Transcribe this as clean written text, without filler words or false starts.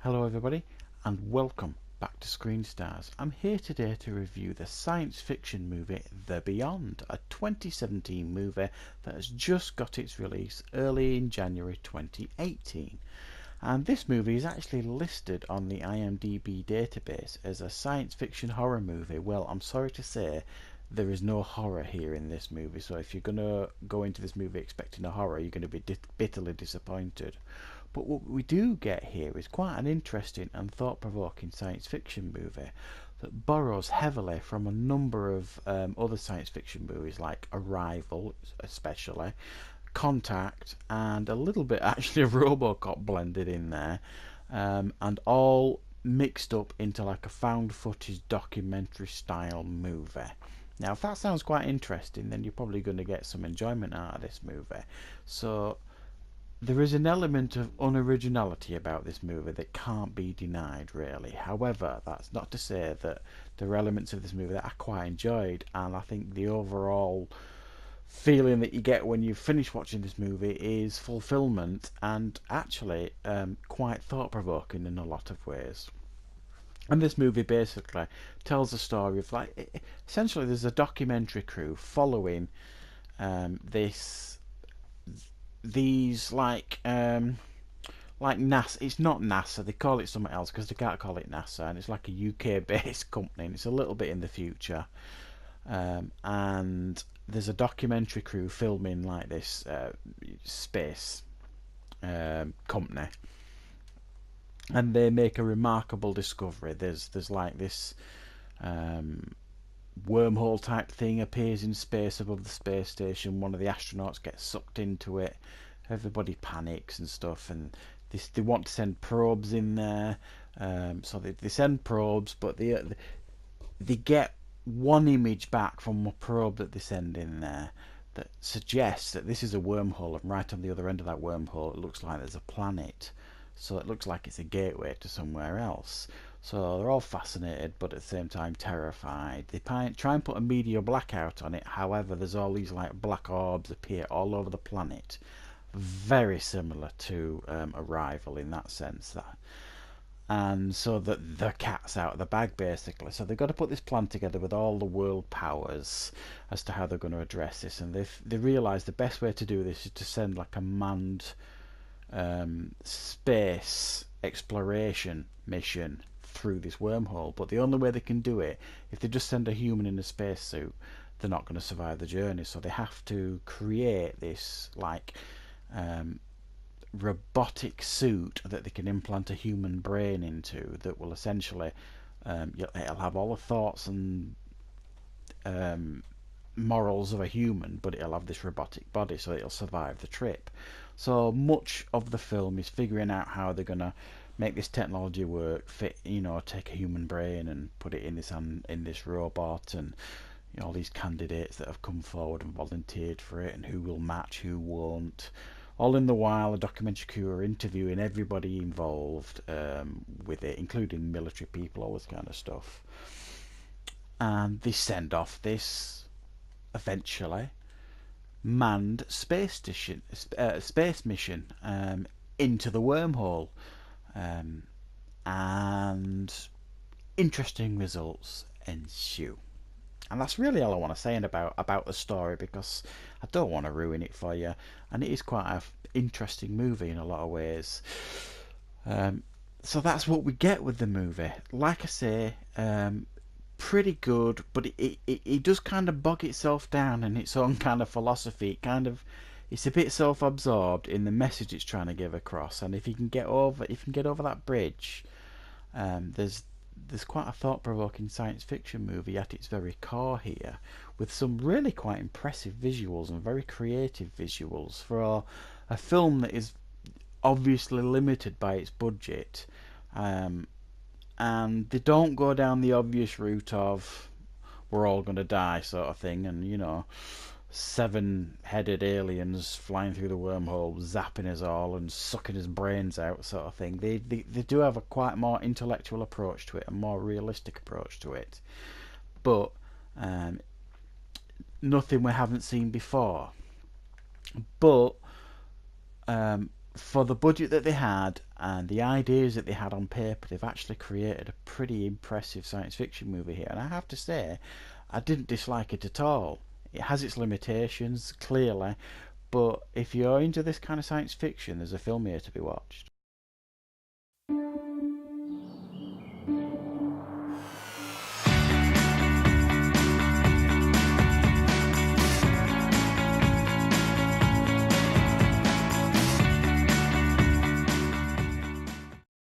Hello everybody and welcome back to Screen Stars. I'm here today to review the science fiction movie The Beyond, a 2017 movie that has just got its release early in January 2018. And this movie is actually listed on the IMDb database as a science fiction horror movie. Well, I'm sorry to say there is no horror here in this movie, so if you're going to go into this movie expecting a horror, you're going to be bitterly disappointed. But what we do get here is quite an interesting and thought-provoking science fiction movie that borrows heavily from a number of other science fiction movies like Arrival, especially, Contact, and a little bit actually of Robocop blended in there, and all mixed up into like a found footage documentary style movie. Now, if that sounds quite interesting, then you're probably going to get some enjoyment out of this movie. So, there is an element of unoriginality about this movie that can't be denied, really. However, that's not to say that there are elements of this movie that I quite enjoyed, and I think the overall feeling that you get when you finish watching this movie is fulfillment and actually quite thought-provoking in a lot of ways. And this movie basically tells the story of essentially there's a documentary crew following this these like NASA. It's not NASA. They call it something else because they can't call it NASA, and it's like a UK-based company. And it's a little bit in the future, and there's a documentary crew filming like this space company, and they make a remarkable discovery. There's like this wormhole type thing appears in space above the space station. One of the astronauts gets sucked into it. Everybody panics and stuff, and they want to send probes in there. So they send probes, but they get one image back from a probe that they send in there that suggests that this is a wormhole, and right on the other end of that wormhole it looks like there's a planet. So it looks like it's a gateway to somewhere else. So they're all fascinated, but at the same time terrified. They try and put a meteor blackout on it. However, there's all these like black orbs appear all over the planet, very similar to Arrival in that sense. And so that the cat's out of the bag basically. So they've got to put this plan together with all the world powers as to how they're going to address this. And they realise the best way to do this is to send like a manned space exploration mission through this wormhole. But the only way they can do it, if they just send a human in a spacesuit, they're not going to survive the journey. So they have to create this like robotic suit that they can implant a human brain into that will essentially it'll have all the thoughts and morals of a human, but it'll have this robotic body, so it'll survive the trip. So much of the film is figuring out how they're gonna make this technology work, fit, take a human brain and put it in this robot, and all these candidates that have come forward and volunteered for it, and who will match, who won't. All in the while, the documentary crew are interviewing everybody involved with it, including military people, all this kind of stuff. And they send off this eventually manned space mission into the wormhole, and interesting results ensue. And that's really all I want to say about the story, because I don't want to ruin it for you, and it is quite an interesting movie in a lot of ways. So that's what we get with the movie. Like I say, pretty good, but it does kind of bog itself down in its own kind of philosophy. It's a bit self-absorbed in the message it's trying to give across, and if you can get over that bridge, there's quite a thought-provoking science fiction movie at its very core here, with some really quite impressive visuals and very creative visuals for a film that is obviously limited by its budget. And they don't go down the obvious route of we're all going to die sort of thing, and seven-headed aliens flying through the wormhole zapping us all and sucking his brains out sort of thing. They do have a quite more intellectual approach to it, a more realistic approach to it, but nothing we haven't seen before. But for the budget that they had and the ideas that they had on paper, they've actually created a pretty impressive science fiction movie here. And I have to say, I didn't dislike it at all. It has its limitations, clearly, but if you're into this kind of science fiction, there's a film here to be watched.